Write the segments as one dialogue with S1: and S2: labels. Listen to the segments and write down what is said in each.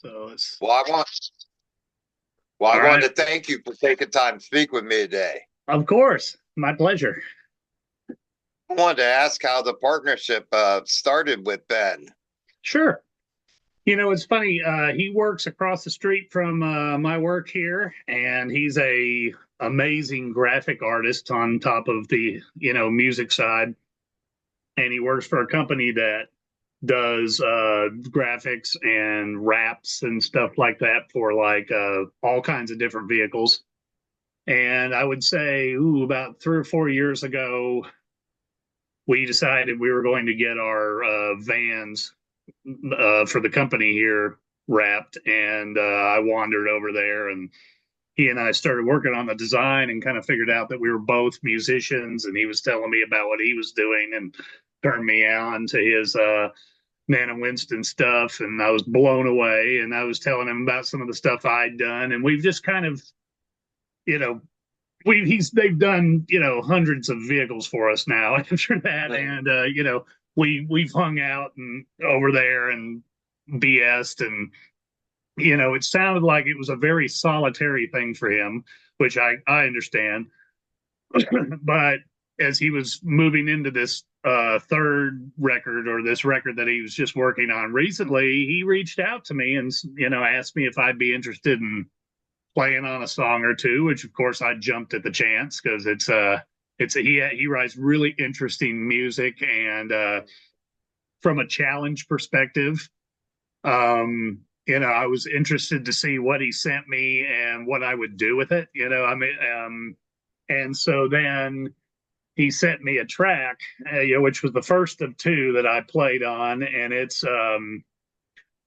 S1: So it's
S2: Well, I
S1: all right.
S2: wanted to thank you for taking time to speak with me today.
S1: Of course, my pleasure.
S2: I wanted to ask how the partnership started with Ben.
S1: Sure. It's funny. He works across the street from my work here, and he's a amazing graphic artist on top of the music side. And he works for a company that does graphics and wraps and stuff like that for like all kinds of different vehicles. And I would say, about 3 or 4 years ago, we decided we were going to get our vans for the company here wrapped. And I wandered over there, and he and I started working on the design and kind of figured out that we were both musicians. And he was telling me about what he was doing and turned me on to his Nana Winston stuff. And I was blown away. And I was telling him about some of the stuff I'd done. And we've just kind of, you know, they've done hundreds of vehicles for us now after that, and we've hung out and over there and BS'd, and it sounded like it was a very solitary thing for him, which I understand. But as he was moving into this third record, or this record that he was just working on recently, he reached out to me and asked me if I'd be interested in playing on a song or two, which of course I jumped at the chance because he writes really interesting music, and from a challenge perspective, I was interested to see what he sent me and what I would do with it. And so then he sent me a track, which was the first of two that I played on, and it's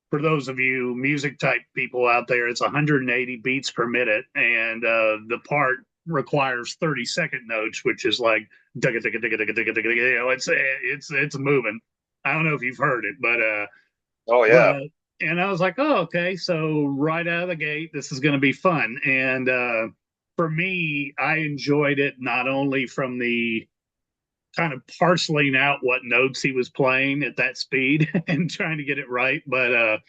S1: for those of you music type people out there, it's 180 beats per minute, and the part requires 30-second notes, which is like it's moving. I don't know if you've heard it,
S2: Oh
S1: but
S2: yeah,
S1: and I was like, oh, okay, so right out of the gate, this is going to be fun. And for me, I enjoyed it not only from the kind of parceling out what notes he was playing at that speed and trying to get it right, but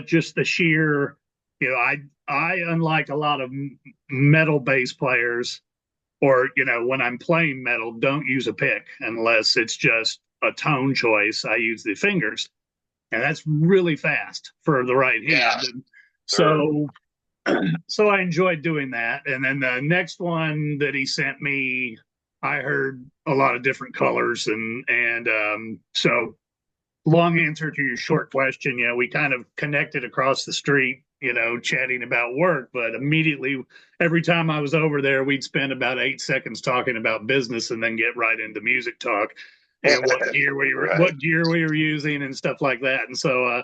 S1: just the sheer, I unlike a lot of metal bass players, or when I'm playing metal, don't use a pick unless it's just a tone choice. I use the fingers, and that's really fast for the right
S2: yeah,
S1: hand. And
S2: sure.
S1: so so I enjoyed doing that. And then the next one that he sent me, I heard a lot of different colors, and so long answer to your short question, we kind of connected across the street, chatting about work, but immediately every time I was over there, we'd spend about 8 seconds talking about business and then get right into music talk and
S2: Right.
S1: what gear we were using and stuff like that. And so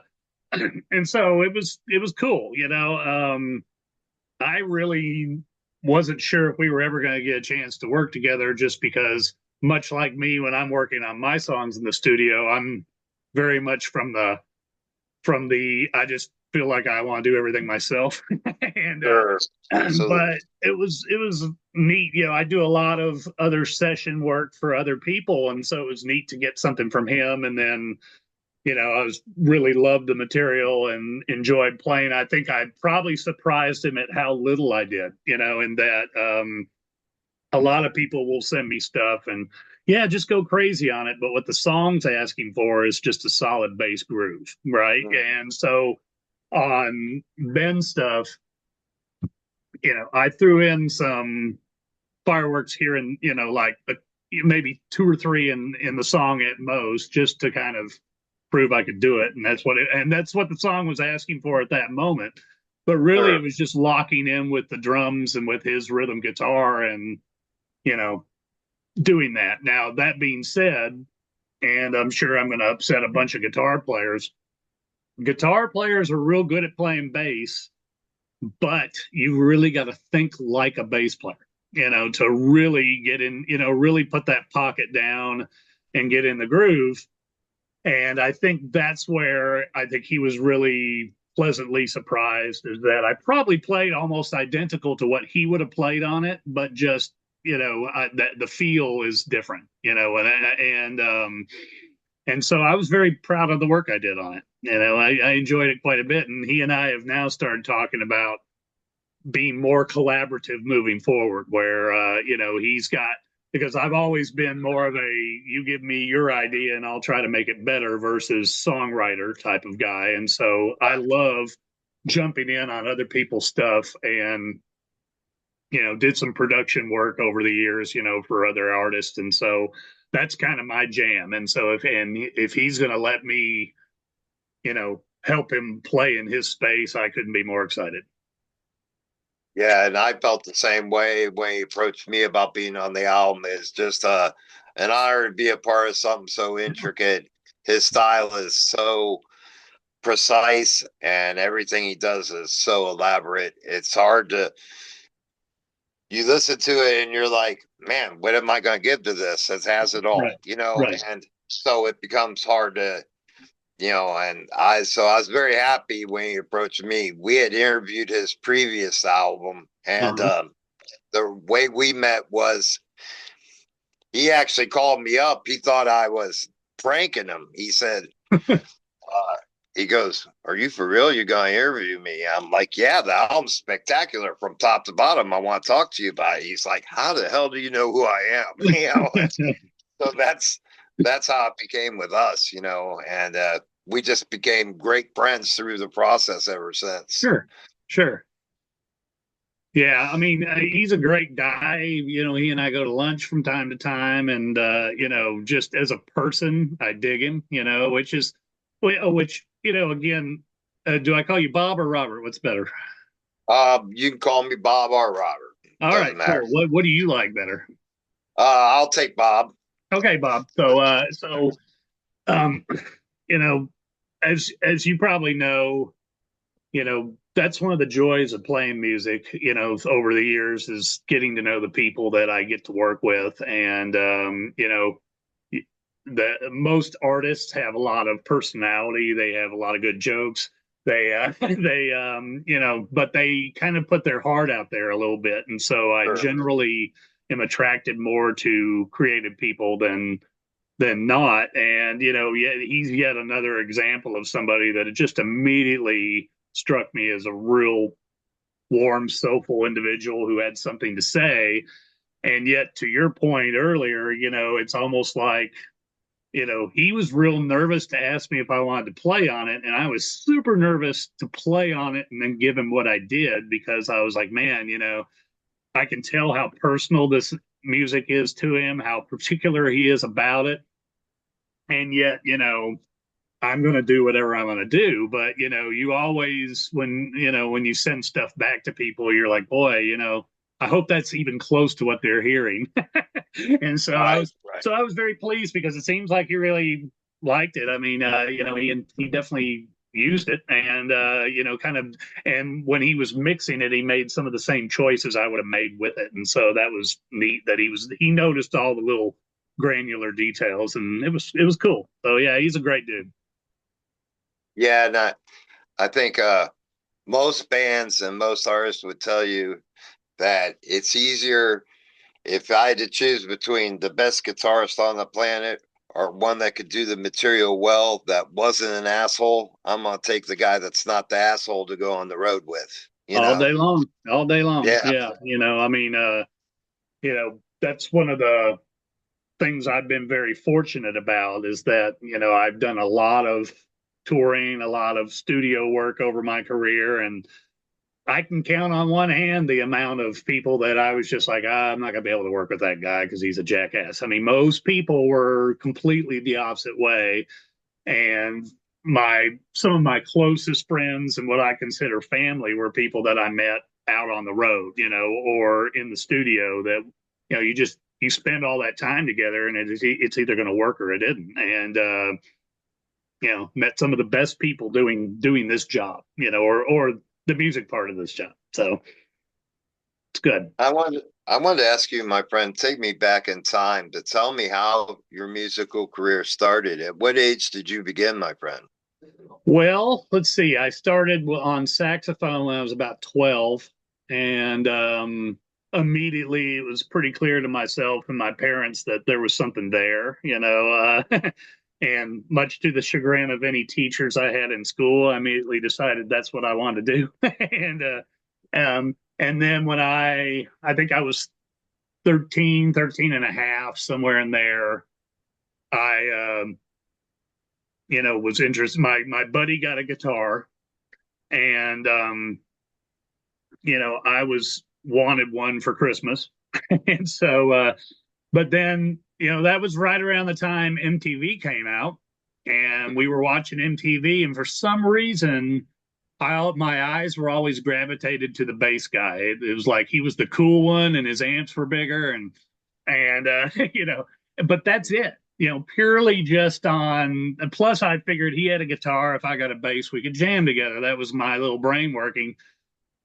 S1: and so it was cool, I really wasn't sure if we were ever going to get a chance to work together, just because, much like me, when I'm working on my songs in the studio, I'm very much from the I just feel like I want to do everything myself. And
S2: Sure.
S1: but
S2: Absolutely.
S1: it was neat. I do a lot of other session work for other people, and so it was neat to get something from him. And then I was really loved the material and enjoyed playing. I think I probably surprised him at how little I did, in that a lot of people will send me stuff and yeah, just go crazy on it. But what the song's asking for is just a solid bass groove, right?
S2: Mm.
S1: And so on Ben stuff, I threw in some fireworks here and like maybe two or three in the song at most, just to kind of prove I could do it. And that's what the song was asking for at that moment. But really, it
S2: Sure.
S1: was just locking in with the drums and with his rhythm guitar, and you know doing that. Now that being said, and I'm sure I'm going to upset a bunch of guitar players. Guitar players are real good at playing bass, but you really got to think like a bass player, to really get in, really put that pocket down and get in the groove. And I think that's where I think he was really pleasantly surprised, is that I probably played almost identical to what he would have played on it, but just, that the feel is different, and And so I was very proud of the work I did on it. I enjoyed it quite a bit. And he and I have now started talking about being more collaborative moving forward, where, he's got, because I've always been more of a you give me your idea and I'll try to make it better versus songwriter type of guy. And so I love jumping in on other people's stuff and, did some production work over the years, for other artists. And so that's kind of my jam. And so if he's going to let me, help him play in his space, I couldn't be more excited.
S2: Yeah, and I felt the same way when he approached me about being on the album. It's just an honor to be a part of something so intricate. His style is so precise, and everything he does is so elaborate. It's hard to you listen to it and you're like, man, what am I going to give to this? It has it all,
S1: Right. Right.
S2: and so it becomes hard to and I was very happy when he approached me. We had interviewed his previous album, and
S1: Uh-huh.
S2: the way we met was he actually called me up. He thought I was pranking him. He said, uh, he goes, "Are you for real? You're going to interview me?" I'm like, "Yeah, the album's spectacular from top to bottom. I want to talk to you about it." He's like, "How the hell do you know who I am?" So that's how it became with us, and we just became great friends through the process ever since.
S1: Sure. Sure. Yeah, I mean, he's a great guy. He and I go to lunch from time to time, and just as a person, I dig him. Which again, do I call you Bob or Robert? What's better?
S2: You can call me Bob or Robert.
S1: All
S2: Doesn't
S1: right,
S2: matter.
S1: cool. What do you like better?
S2: I'll take Bob.
S1: Okay, Bob. Um, you know, as you probably know, that's one of the joys of playing music, over the years is getting to know the people that I get to work with. And, the most artists have a lot of personality. They have a lot of good jokes. But they kind of put their heart out there a little bit. And so I
S2: Sure.
S1: generally am attracted more to creative people than not. And yet he's yet another example of somebody that just immediately struck me as a real warm, soulful individual who had something to say. And yet, to your point earlier, it's almost like he was real nervous to ask me if I wanted to play on it. And I was super nervous to play on it and then give him what I did because I was like, man, I can tell how personal this music is to him, how particular he is about it. And yet, I'm going to do whatever I'm going to do. But, you always, when you send stuff back to people, you're like, boy, I hope that's even close to what they're hearing. And so
S2: Right. Right.
S1: I was very pleased because it seems like he really liked it. I mean, he definitely used it and, kind of, and when he was mixing it, he made some of the same choices I would have made with it. And so that was neat that he noticed all the little granular details and it was cool. So yeah, he's a great dude.
S2: Yeah, and I think most bands and most artists would tell you that it's easier if I had to choose between the best guitarist on the planet or one that could do the material well that wasn't an asshole. I'm gonna take the guy that's not the asshole to go on the road with.
S1: All day long, all day long.
S2: Yeah.
S1: Yeah, I mean, that's one of the things I've been very fortunate about is that I've done a lot of touring, a lot of studio work over my career, and I can count on one hand the amount of people that I was just like, I'm not gonna be able to work with that guy because he's a jackass. I mean, most people were completely the opposite way, and my some of my closest friends and what I consider family were people that I met out on the road, or in the studio that you spend all that time together and it's either going to work or it didn't. And met some of the best people doing this job, or the music part of this job. So it's good.
S2: I wanted to ask you, my friend, take me back in time to tell me how your musical career started. At what age did you begin, my friend?
S1: Well, let's see. I started on saxophone when I was about 12, and immediately it was pretty clear to myself and my parents that there was something there. And much to the chagrin of any teachers I had in school, I immediately decided that's what I wanted to do. And then when I think I was 13 and a half, somewhere in there, I, was interested. My buddy got a guitar, and I was wanted one for Christmas, and so, but then, that was right around the time MTV came out, and we were watching MTV, and for some reason, my eyes were always gravitated to the bass guy. It was like he was the cool one, and his amps were bigger, and but that's it. Purely just on. And plus, I figured he had a guitar. If I got a bass, we could jam together. That was my little brain working.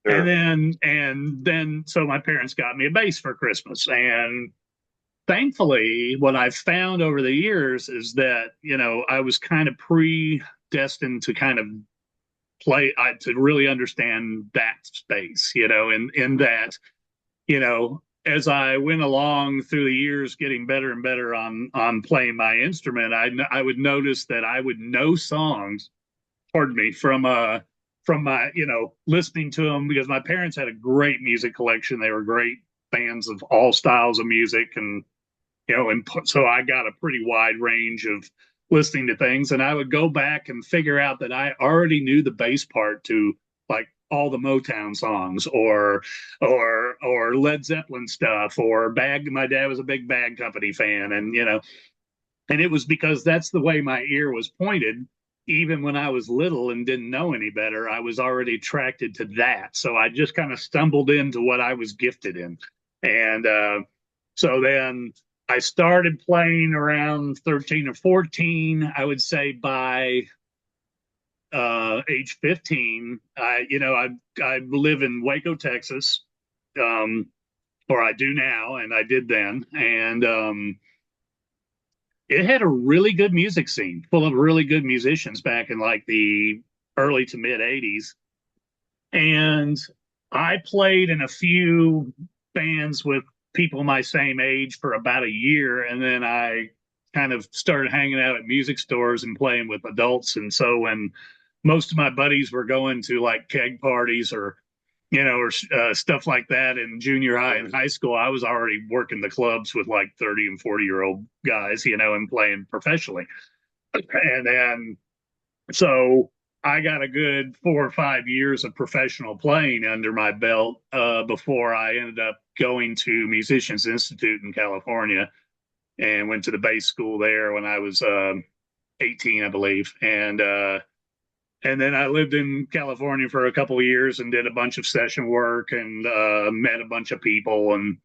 S2: Sure.
S1: And then, so my parents got me a bass for Christmas, and thankfully, what I've found over the years is that I was kind of predestined to kind of to really understand that space, in that, as I went along through the years, getting better and better on playing my instrument, I would notice that I would know songs, pardon me, from my listening to them, because my parents had a great music collection. They were great fans of all styles of music, and so I got a pretty wide range of listening to things, and I would go back and figure out that I already knew the bass part to like all the Motown songs, or Led Zeppelin stuff, or Bad. My dad was a big Bad Company fan, and it was because that's the way my ear was pointed. Even when I was little and didn't know any better, I was already attracted to that. So I just kind of stumbled into what I was gifted in. And so then I started playing around 13 or 14. I would say by age 15, I live in Waco, Texas, or I do now, and I did then. And it had a really good music scene full of really good musicians back in like the early to mid 80s. And I played in a few bands with people my same age for about a year. And then I kind of started hanging out at music stores and playing with adults. And so when most of my buddies were going to like keg parties or stuff like that in junior high and high school, I was already working the clubs with like 30 and 40-year-old guys, and playing professionally. And then, so I got a good 4 or 5 years of professional playing under my belt before I ended up going to Musicians Institute in California, and went to the bass school there when I was 18, I believe. And then I lived in California for a couple of years and did a bunch of session work, and met a bunch of people, and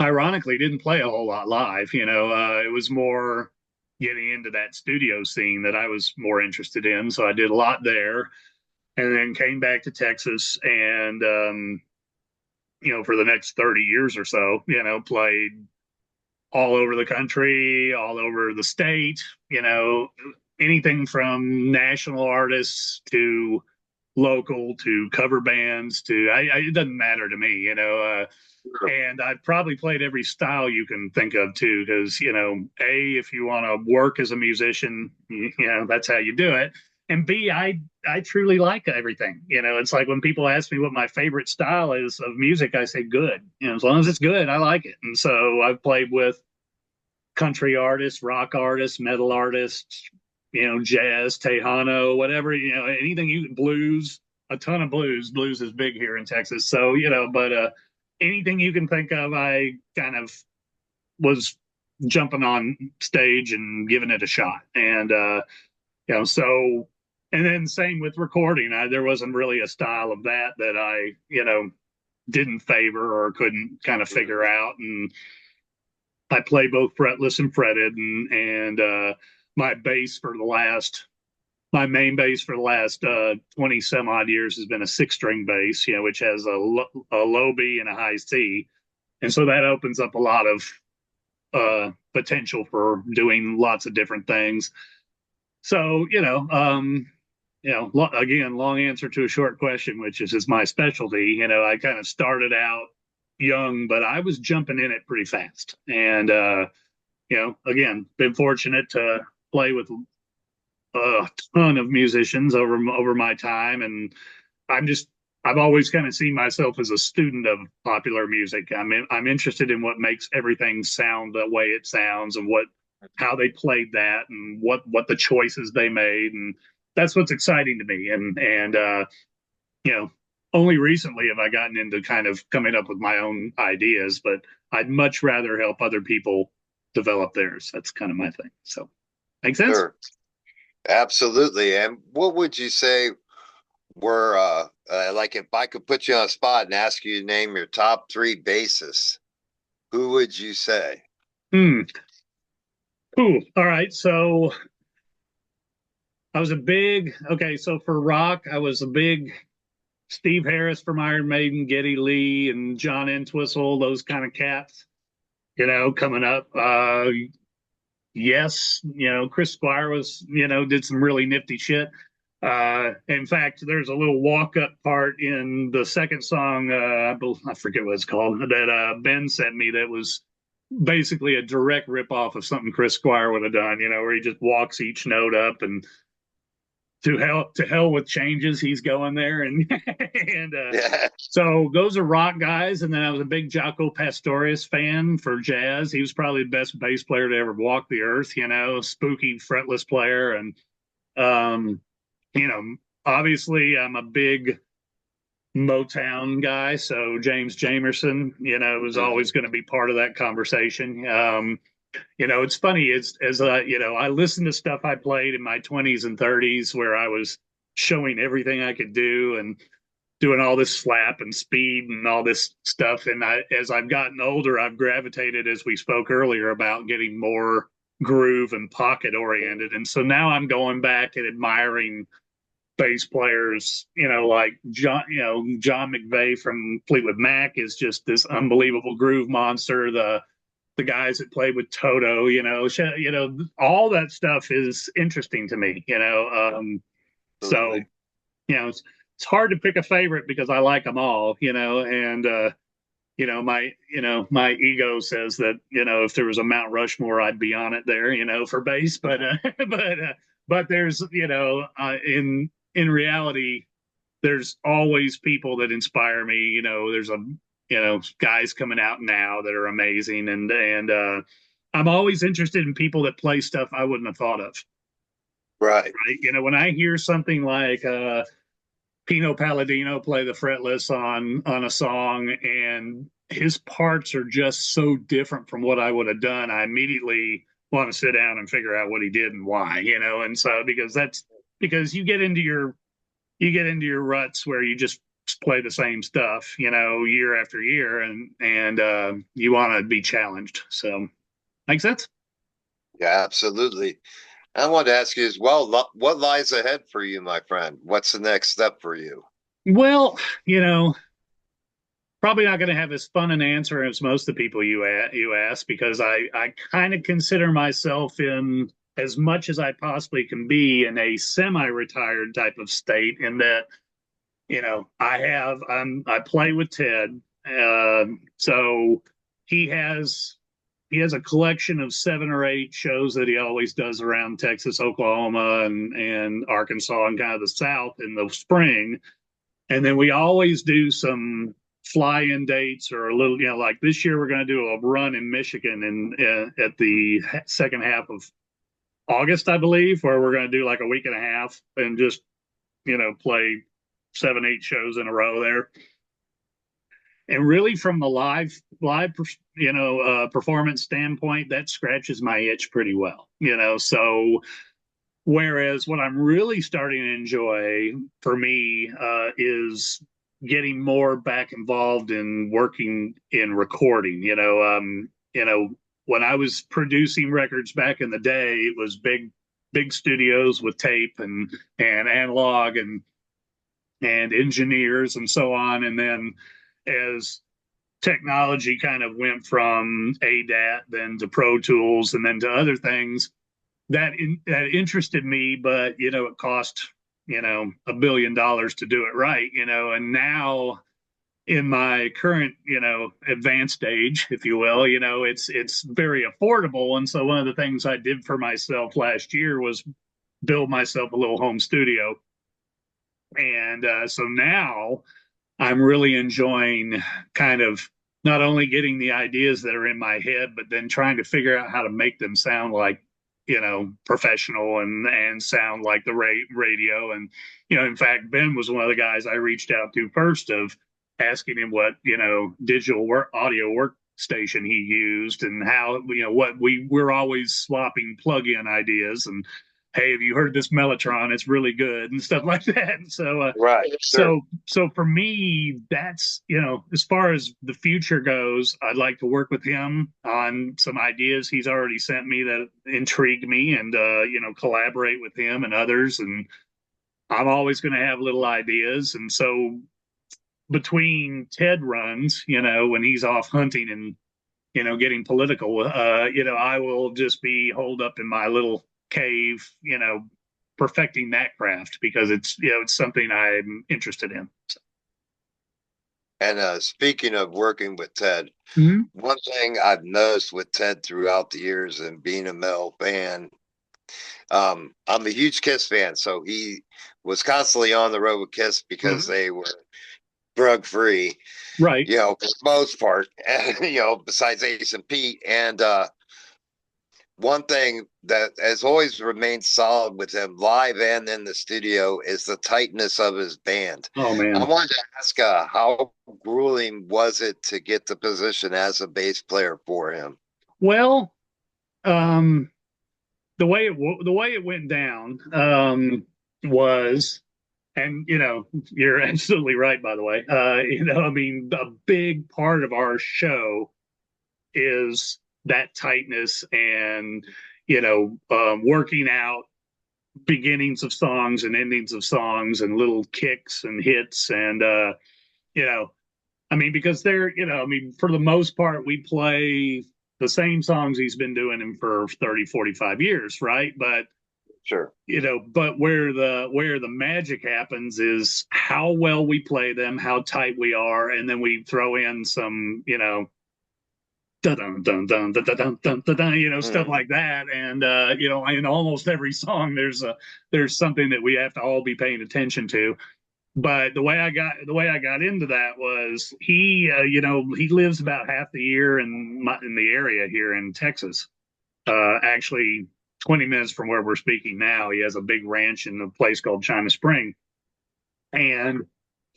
S1: ironically didn't play a whole lot live. It was more getting into that studio scene that I was more interested in. So I did a lot there, and then came back to Texas, and for the next 30 years or so, played all over the country, all over the state, anything from national artists to local to cover bands to it doesn't matter to me, and I've probably played every style you can think of too, because if you want to work as a musician, that's how you do it. And B, I truly like everything. It's like when people ask me what my favorite style is of music, I say good. As long as it's good, I like it. And so I've played with country artists, rock artists, metal artists, jazz, Tejano, whatever, anything blues, a ton of blues. Blues is big here in Texas. So, but anything you can think of, I kind of was jumping on stage and giving it a shot. And, so, and then same with recording. There wasn't really a style of that I, didn't favor or couldn't kind of figure out. And I play both fretless and fretted, and my main bass for the last 20 some odd years has been a 6-string bass, which has a low B and a high C. And so that opens up a lot of potential for doing lots of different things. So, again, long answer to a short question, which is my specialty. I kind of started out young, but I was jumping in it pretty fast. And, again, been fortunate to play with a ton of musicians over my time, and I'm just I've always kind of seen myself as a student of popular music. I'm interested in what makes everything sound the way it sounds, and what how they played that, and what the choices they made, and that's what's exciting to me. And you know, only recently have I gotten into kind of coming up with my own ideas, but I'd much rather help other people develop theirs. That's kind of my thing. So, make sense?
S2: Sure. Absolutely. And what would you say were like if I could put you on a spot and ask you to name your top three bassists, who would you say?
S1: Hmm. Ooh. All right. So I was a big okay. So for rock, I was a big Steve Harris from Iron Maiden, Geddy Lee, and John Entwistle, those kind of cats. Coming up. Yes, Chris Squire was, did some really nifty shit. In fact, there's a little walk up part in the second song, I forget what it's called, that Ben sent me that was basically a direct rip off of something Chris Squire would have done, where he just walks each note up and to hell with changes, he's going there. And
S2: Yeah.
S1: so those are rock guys. And then I was a big Jaco Pastorius fan for jazz. He was probably the best bass player to ever walk the earth, spooky fretless player. And um, you know, obviously I'm a big Motown guy, so James Jamerson, was always going to be part of that conversation. It's funny, as I listened to stuff I played in my 20s and 30s where I was showing everything I could do and doing all this slap and speed and all this stuff. And as I've gotten older, I've gravitated, as we spoke earlier, about getting more groove and pocket oriented. And so now I'm going back and admiring bass players, like John McVeigh from Fleetwood Mac is just this unbelievable groove monster. The guys that played with Toto, all that stuff is interesting to me. So
S2: Absolutely.
S1: it's hard to pick a favorite because I like them all, and my ego says that if there was a Mount Rushmore, I'd be on it there, for bass, but but there's in reality, there's always people that inspire me. There's guys coming out now that are amazing, and I'm always interested in people that play stuff I wouldn't have thought of.
S2: Right.
S1: Right? When I hear something like Pino Palladino play the fretless on a song, and his parts are just so different from what I would have done, I immediately want to sit down and figure out what he did and why. And so because you get into your ruts where you just play the same stuff, year after year, and you want to be challenged. So, make sense?
S2: Yeah, absolutely. I wanted to ask you as well, what lies ahead for you, my friend? What's the next step for you?
S1: Well, probably not going to have as fun an answer as most of the people you ask, because I kind of consider myself, in as much as I possibly can be, in a semi-retired type of state, in that I play with Ted. So he has he has a collection of 7 or 8 shows that he always does around Texas, Oklahoma, and Arkansas, and kind of the South in the spring. And then we always do some fly-in dates, or a little, like this year we're going to do a run in Michigan at the second half of August, I believe, where we're going to do like a week and a half and just play 7, 8 shows in a row there. And really, from the live performance standpoint, that scratches my itch pretty well. So whereas what I'm really starting to enjoy, for me, is getting more back involved in working in recording. When I was producing records back in the day, it was big studios with tape and analog and engineers and so on. And then as technology kind of went from ADAT then to Pro Tools and then to other things, that interested me, but it cost $1 billion to do it right, and now in my current, advanced age, if you will, it's very affordable. And so one of the things I did for myself last year was build myself a little home studio. And so now I'm really enjoying kind of not only getting the ideas that are in my head, but then trying to figure out how to make them sound like, professional and sound like the radio. And, in fact, Ben was one of the guys I reached out to first of asking him what, digital audio workstation he used and how, what we're always swapping plug-in ideas and, hey, have you heard this Mellotron? It's really good and stuff like that. And so,
S2: Right. Sure.
S1: so for me, that's, as far as the future goes, I'd like to work with him on some ideas he's already sent me that intrigue me and, collaborate with him and others. And I'm always going to have little ideas. And so between Ted runs, when he's off hunting and, getting political, I will just be holed up in my little cave, perfecting that craft because it's something I'm interested in.
S2: And speaking of working with Ted, one thing I've noticed with Ted throughout the years and being a metal fan, I'm a huge Kiss fan, so he was constantly on the road with Kiss because they were drug free,
S1: right?
S2: For the most part, besides Ace and Pete. And one thing that has always remained solid with him, live and in the studio, is the tightness of his band.
S1: Oh man!
S2: I wanted to ask, how grueling was it to get the position as a bass player for him?
S1: Well, the way it went down was, and you're absolutely right. By the way, I mean, a big part of our show is that tightness and working out beginnings of songs and endings of songs and little kicks and hits and I mean, because they're I mean, for the most part we play the same songs he's been doing them for 30-45 years, right? But
S2: sure,
S1: but where the magic happens is how well we play them, how tight we are, and then we throw in some dun dun dun dun dun dun dun dun, stuff like that. And in almost every song there's something that we have to all be paying attention to. But the way I got into that was he lives about half the year in the area here in Texas. Actually 20 minutes from where we're speaking now, he has a big ranch in a place called China Spring. And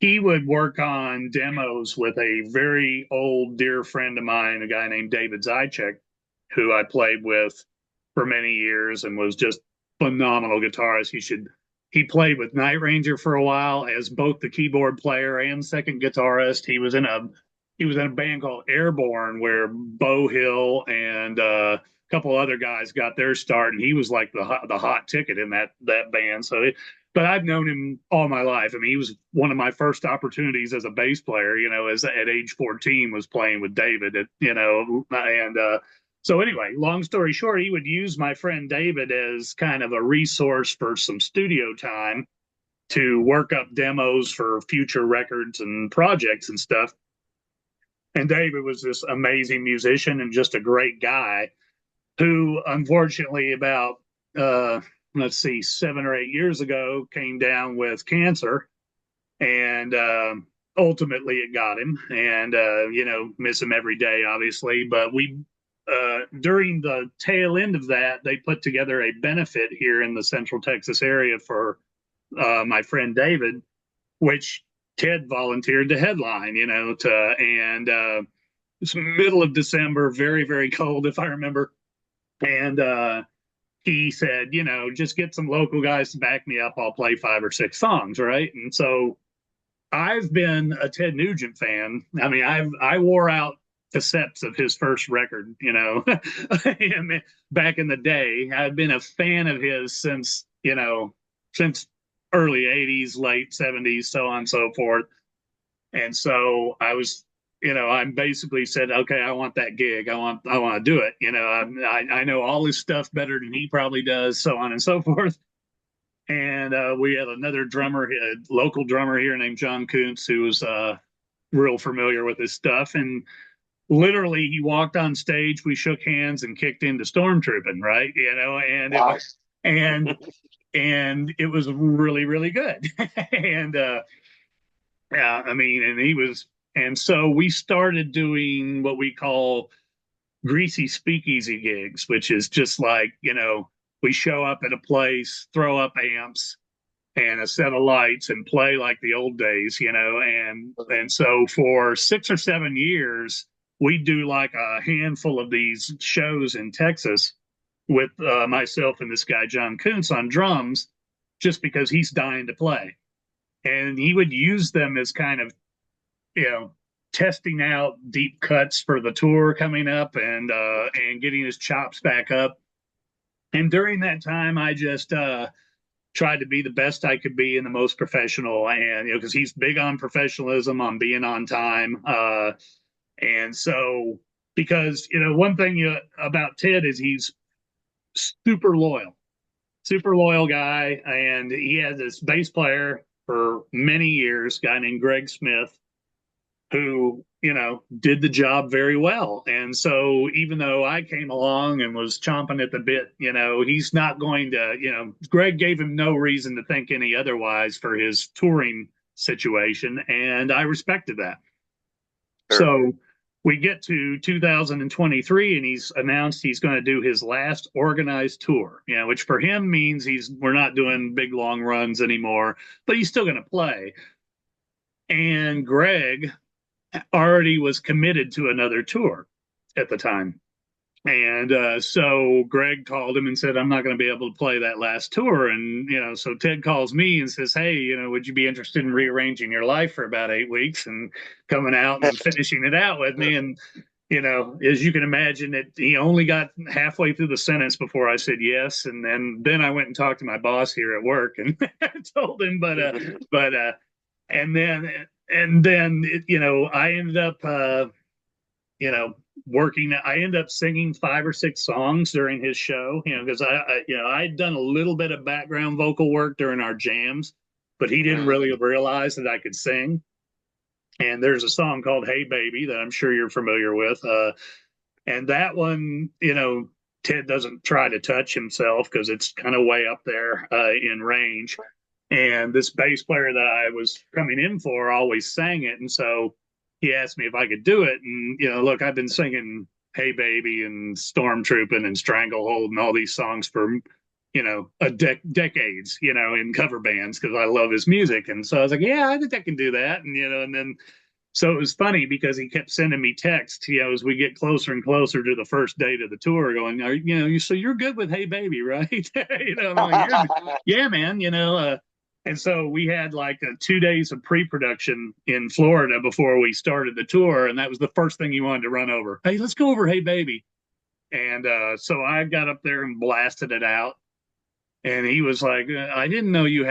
S1: he would work on demos with a very old dear friend of mine, a guy named David Zychek, who I played with for many years and was just phenomenal guitarist. He played with Night Ranger for a while as both the keyboard player and second guitarist. He was in a band called Airborne where Beau Hill and a couple other guys got their start, and he was like the hot ticket in that band. But I've known him all my life. I mean, he was one of my first opportunities as a bass player, as at age 14 was playing with David, so anyway, long story short, he would use my friend David as kind of a resource for some studio time to work up demos for future records and projects and stuff. And David was this amazing musician and just a great guy who, unfortunately, about let's see, 7 or 8 years ago, came down with cancer, and ultimately it got him. And miss him every day, obviously. But during the tail end of that, they put together a benefit here in the Central Texas area for my friend David, which Ted volunteered to headline. And it's middle of December, very, very cold, if I remember. And he said, just get some local guys to back me up. I'll play 5 or 6 songs, right? And so I've been a Ted Nugent fan. I mean, I wore out cassettes of his first record, back in the day. I've been a fan of his since early 80s, late 70s, so on and so forth. And so I basically said, okay, I want that gig. I want to do it. I know all this stuff better than he probably does, so on and so forth. And we had another drummer, a local drummer here named John Kuntz, who was real familiar with his stuff. And literally, he walked on stage, we shook hands and kicked into stormtrooping, right? And it
S2: Wow.
S1: was and and it was really really good. And yeah, I mean, and he was, and so we started doing what we call greasy speakeasy gigs, which is just like, we show up at a place, throw up amps and a set of lights and play like the old days, and so for 6 or 7 years, we do like a handful of these shows in Texas with myself and this guy John Kuntz on drums, just because he's dying to play, and he would use them as kind of, you know, testing out deep cuts for the tour coming up, and getting his chops back up. And during that time, I just tried to be the best I could be and the most professional. And, because he's big on professionalism, on being on time. And so, because, one thing about Ted is he's super loyal guy. And he had this bass player for many years, a guy named Greg Smith, who, did the job very well. And so even though I came along and was chomping at the bit, he's not going to, Greg gave him no reason to think any otherwise for his touring situation. And I respected that. Sure. So we get to 2023 and he's announced he's going to do his last organized tour, which for him means we're not doing big long runs anymore, but he's still going to play. And Greg already was committed to another tour at the time. And so Greg called him and said, I'm not going to be able to play that last tour. And, so Ted calls me and says, hey, would you be interested in rearranging your life for about 8 weeks and coming out and finishing it out with me? And, as you can imagine, he only got halfway through the sentence before I said yes. And then I went and talked to my boss here at work and told him, and then I ended up working. I ended up singing 5 or 6 songs during his show, because I'd done a little bit of background vocal work during our jams, but he didn't really realize that I could sing. And there's a song called Hey Baby that I'm sure you're familiar with, and that one, Ted doesn't try to touch himself because it's kind of way up there in range. And this bass player that I was coming in for always sang it. And so he asked me if I could do it. And, look, I've been singing Hey Baby and Stormtrooping and Stranglehold and all these songs for, decades, in cover bands because I love his music. And so I was like, yeah, I think I can do that. And then, so it was funny because he kept sending me texts, as we get closer and closer to the first date of the tour, going, so you're good with Hey Baby, right? I'm like, yeah, man, and so we had like 2 days of pre-production in Florida before we started the tour. And that was the first thing he wanted to run over. Hey, let's go over Hey Baby. And so I got up there and blasted it out. And he was like, I didn't know you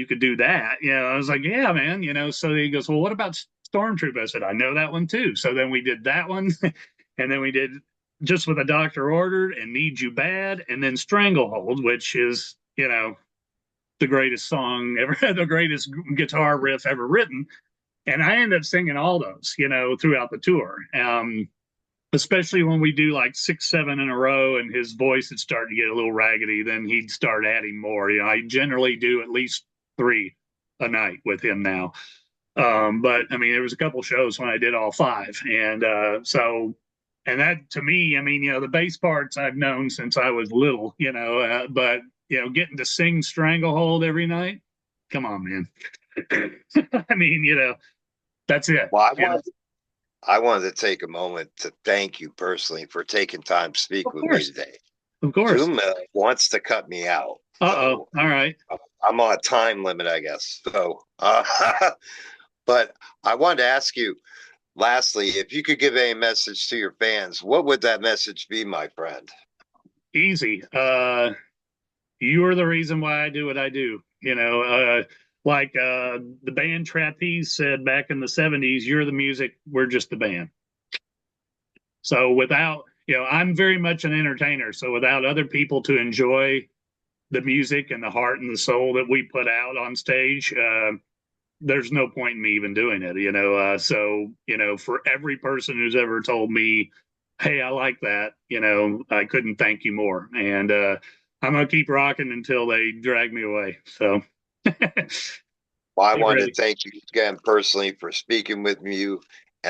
S1: could do that. I was like, yeah, man, so he goes, well, what about Stormtrooper? I said, I know that one too. So then we did that one. And then we did Just What the Doctor Ordered and Need You Bad. And then Stranglehold, which is, the greatest song ever, the greatest guitar riff ever written. And I ended up singing all those, throughout the tour. Especially when we do like 6, 7 in a row and his voice had started to get a little raggedy, then he'd start adding more. I generally do at least 3 a night with him now. But I mean, there was a couple shows when I did all 5. And and that to me, I mean, the bass parts I've known since I was little, but getting to sing Stranglehold every night, come on, man. I mean, that's it.
S2: Well, I wanted to take a moment to thank you personally for taking time to speak with me today.
S1: Of course.
S2: Zoom wants to cut me out.
S1: So all right.
S2: I'm on a time limit, I guess. So, but I wanted to ask you, lastly, if you could give a message to your fans, what would that message be, my friend?
S1: Easy. You are the reason why I do what I do. Like the band Trapeze said back in the 70s, you're the music, we're just the band. So without, I'm very much an entertainer. So without other people to enjoy the music and the heart and the soul that we put out on stage, there's no point in me even doing it, so for every person who's ever told me, hey, I like that, I couldn't thank you more. And I'm gonna keep rocking until they drag me away. So
S2: Well, I want to
S1: alrighty.
S2: thank you again personally for speaking with me, and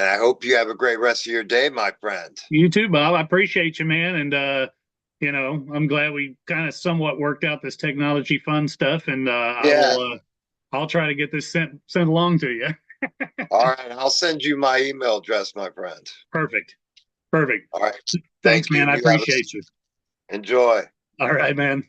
S2: I hope you have a great rest of your day, my friend.
S1: You too, Bob. I appreciate you, man. And I'm glad we kind of somewhat worked out this technology fun stuff. And
S2: Yeah.
S1: I'll try to get this sent along to you.
S2: All right. I'll send you my email address, my friend.
S1: Perfect. Perfect.
S2: All right.
S1: Thanks,
S2: Thank you.
S1: man. I
S2: You have
S1: appreciate you.
S2: enjoy.
S1: All right, man.